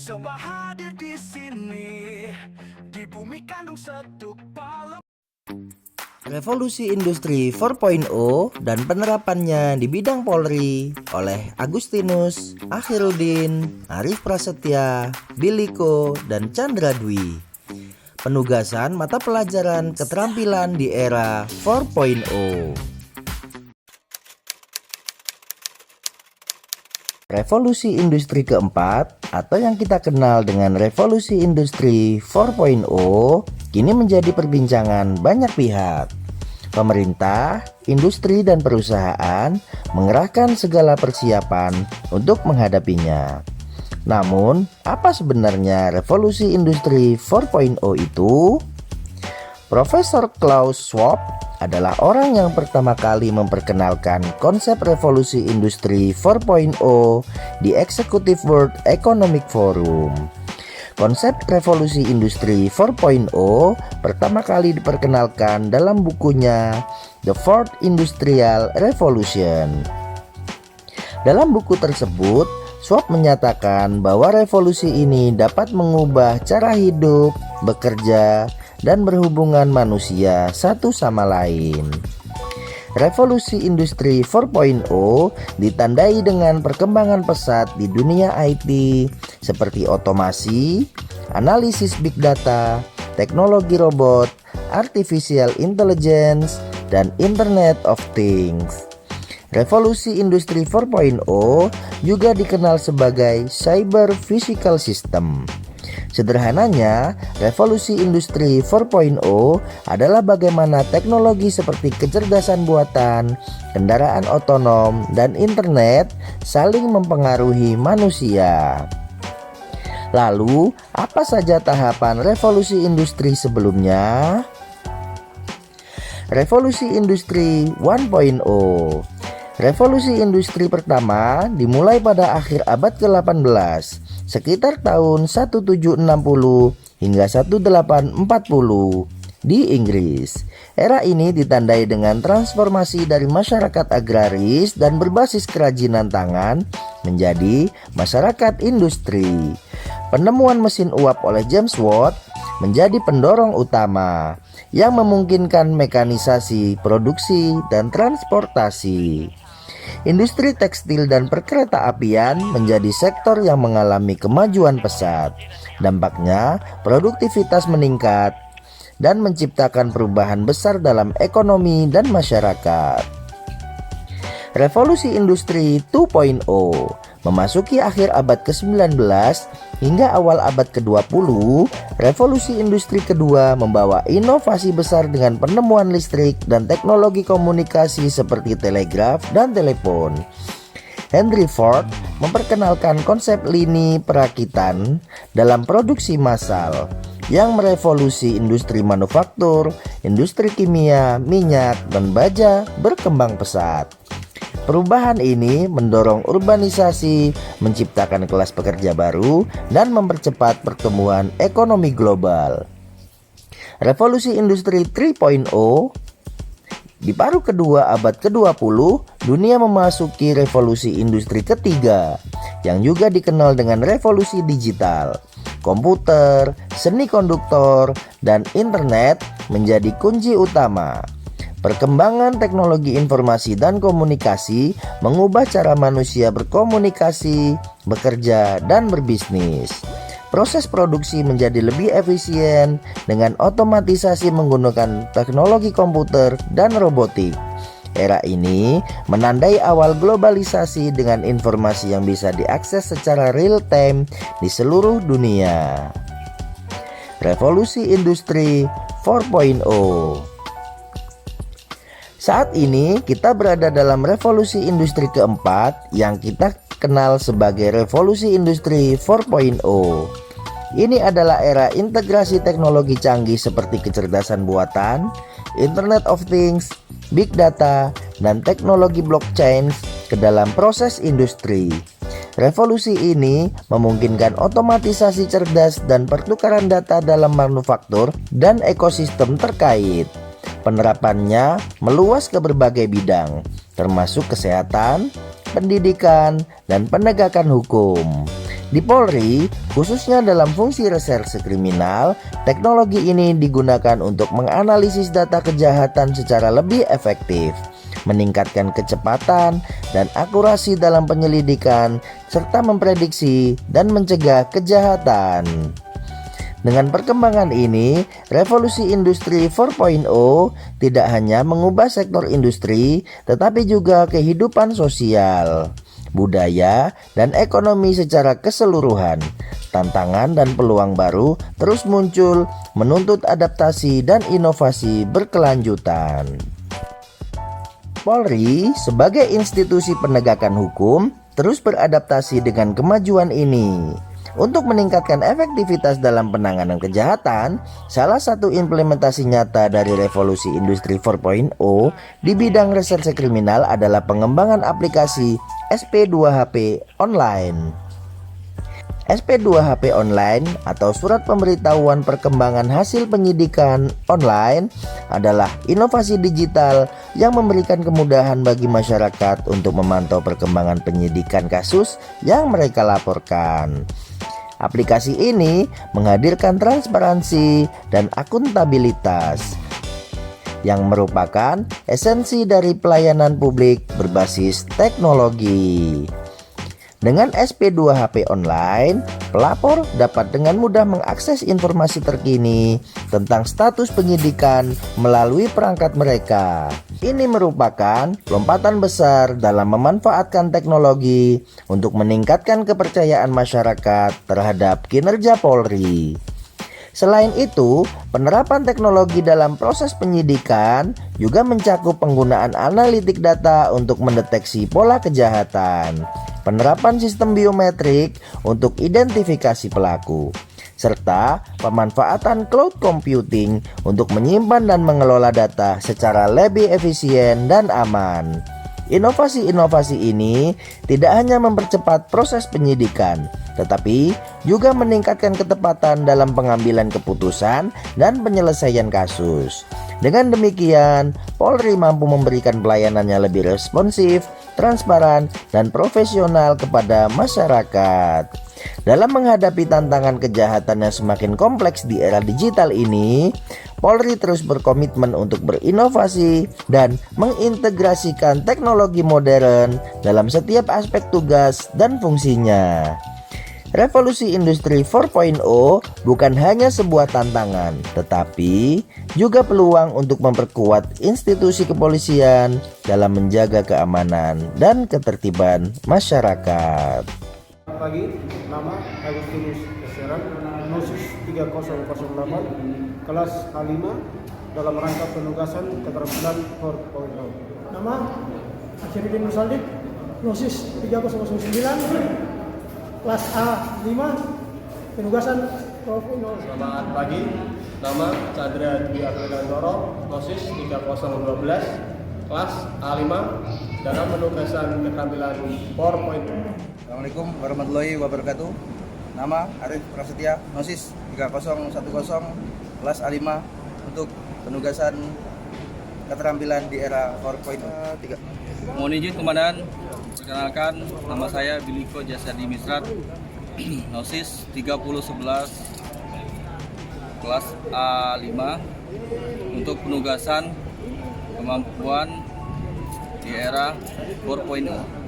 Semua hadir di sini, di bumi kandung setuk palu. Revolusi Industri 4.0 dan penerapannya di bidang Polri oleh Agustinus, Akhiruddin, Arif Prasetya, Biliko, dan Chandra Dwi. Penugasan mata pelajaran keterampilan di era 4.0. Revolusi industri keempat atau yang kita kenal dengan revolusi industri 4.0 kini menjadi perbincangan banyak pihak. Pemerintah, industri, dan perusahaan mengerahkan segala persiapan untuk menghadapinya. Namun, apa sebenarnya revolusi industri 4.0 itu? Profesor Klaus Schwab adalah orang yang pertama kali memperkenalkan konsep revolusi industri 4.0 di Executive World Economic Forum. Konsep revolusi industri 4.0 pertama kali diperkenalkan dalam bukunya The Fourth Industrial Revolution. Dalam buku tersebut, Schwab menyatakan bahwa revolusi ini dapat mengubah cara hidup, bekerja, dan berhubungan manusia satu sama lain. Revolusi industri 4.0 ditandai dengan perkembangan pesat di dunia IT seperti otomasi, analisis big data, teknologi robot, artificial intelligence, dan Internet of Things. Revolusi industri 4.0 juga dikenal sebagai cyber physical system. Sederhananya, revolusi industri 4.0 adalah bagaimana teknologi seperti kecerdasan buatan, kendaraan otonom, dan internet saling mempengaruhi manusia. Lalu, apa saja tahapan revolusi industri sebelumnya? Revolusi industri 1.0. Revolusi industri pertama dimulai pada akhir abad ke-18, sekitar tahun 1760 hingga 1840 di Inggris. Era ini ditandai dengan transformasi dari masyarakat agraris dan berbasis kerajinan tangan menjadi masyarakat industri. Penemuan mesin uap oleh James Watt menjadi pendorong utama yang memungkinkan mekanisasi produksi dan transportasi. Industri tekstil dan perkereta-apian menjadi sektor yang mengalami kemajuan pesat. Dampaknya, produktivitas meningkat dan menciptakan perubahan besar dalam ekonomi dan masyarakat. Revolusi industri 2.0 memasuki akhir abad ke-19 hingga awal abad ke-20, revolusi industri kedua membawa inovasi besar dengan penemuan listrik dan teknologi komunikasi seperti telegraf dan telepon. Henry Ford memperkenalkan konsep lini perakitan dalam produksi massal yang merevolusi industri manufaktur, industri kimia, minyak, dan baja berkembang pesat. Perubahan ini mendorong urbanisasi, menciptakan kelas pekerja baru, dan mempercepat pertumbuhan ekonomi global. Revolusi industri 3.0 di paruh kedua abad ke-20, dunia memasuki revolusi industri ketiga, yang juga dikenal dengan revolusi digital. Komputer, semikonduktor, dan internet menjadi kunci utama. Perkembangan teknologi informasi dan komunikasi mengubah cara manusia berkomunikasi, bekerja, dan berbisnis. Proses produksi menjadi lebih efisien dengan otomatisasi menggunakan teknologi komputer dan robotik. Era ini menandai awal globalisasi dengan informasi yang bisa diakses secara real time di seluruh dunia. Revolusi industri 4.0. Saat ini kita berada dalam revolusi industri keempat yang kita kenal sebagai revolusi industri 4.0. Ini adalah era integrasi teknologi canggih seperti kecerdasan buatan, Internet of Things, Big Data, dan teknologi blockchain ke dalam proses industri. Revolusi ini memungkinkan otomatisasi cerdas dan pertukaran data dalam manufaktur dan ekosistem terkait. Penerapannya meluas ke berbagai bidang, termasuk kesehatan, pendidikan, dan penegakan hukum. Di Polri, khususnya dalam fungsi reserse kriminal, teknologi ini digunakan untuk menganalisis data kejahatan secara lebih efektif, meningkatkan kecepatan dan akurasi dalam penyelidikan, serta memprediksi dan mencegah kejahatan. Dengan perkembangan ini, revolusi industri 4.0 tidak hanya mengubah sektor industri, tetapi juga kehidupan sosial, budaya, dan ekonomi secara keseluruhan. Tantangan dan peluang baru terus muncul, menuntut adaptasi dan inovasi berkelanjutan. Polri sebagai institusi penegakan hukum terus beradaptasi dengan kemajuan ini. Untuk meningkatkan efektivitas dalam penanganan kejahatan, salah satu implementasi nyata dari revolusi industri 4.0 di bidang reserse kriminal adalah pengembangan aplikasi SP2HP Online. SP2HP Online atau Surat Pemberitahuan Perkembangan Hasil Penyidikan Online adalah inovasi digital yang memberikan kemudahan bagi masyarakat untuk memantau perkembangan penyidikan kasus yang mereka laporkan. Aplikasi ini menghadirkan transparansi dan akuntabilitas yang merupakan esensi dari pelayanan publik berbasis teknologi. Dengan SP2HP Online, pelapor dapat dengan mudah mengakses informasi terkini tentang status penyidikan melalui perangkat mereka. Ini merupakan lompatan besar dalam memanfaatkan teknologi untuk meningkatkan kepercayaan masyarakat terhadap kinerja Polri. Selain itu, penerapan teknologi dalam proses penyidikan juga mencakup penggunaan analitik data untuk mendeteksi pola kejahatan, penerapan sistem biometrik untuk identifikasi pelaku, serta pemanfaatan cloud computing untuk menyimpan dan mengelola data secara lebih efisien dan aman. Inovasi-inovasi ini tidak hanya mempercepat proses penyidikan, tetapi juga meningkatkan ketepatan dalam pengambilan keputusan dan penyelesaian kasus. Dengan demikian, Polri mampu memberikan pelayanannya lebih responsif, transparan, dan profesional kepada masyarakat. Dalam menghadapi tantangan kejahatan yang semakin kompleks di era digital ini, Polri terus berkomitmen untuk berinovasi dan mengintegrasikan teknologi modern dalam setiap aspek tugas dan fungsinya. Revolusi industri 4.0 bukan hanya sebuah tantangan, tetapi juga peluang untuk memperkuat institusi kepolisian dalam menjaga keamanan dan ketertiban masyarakat. Pagi, nama Agustinus Keseran, Nosis 3008, kelas A5, dalam rangka penugasan keterampilan 4.0. Nama Akhirudin Musaldik, Nosis 3009, kelas A5, penugasan 4.0. Selamat pagi, nama Chandra Dwi Akredantoro, Nosis 3012, kelas A5, dalam penugasan keterampilan 4.0. Assalamualaikum warahmatullahi wabarakatuh. Nama Arif Prasetya, Nosis 3010, kelas A5, untuk penugasan keterampilan di era 4.0. Mohon izin Komandan, perkenalkan nama saya Biliko Jasadi Misrat, Nosis 3011, kelas A5, untuk penugasan kemampuan di era 4.0.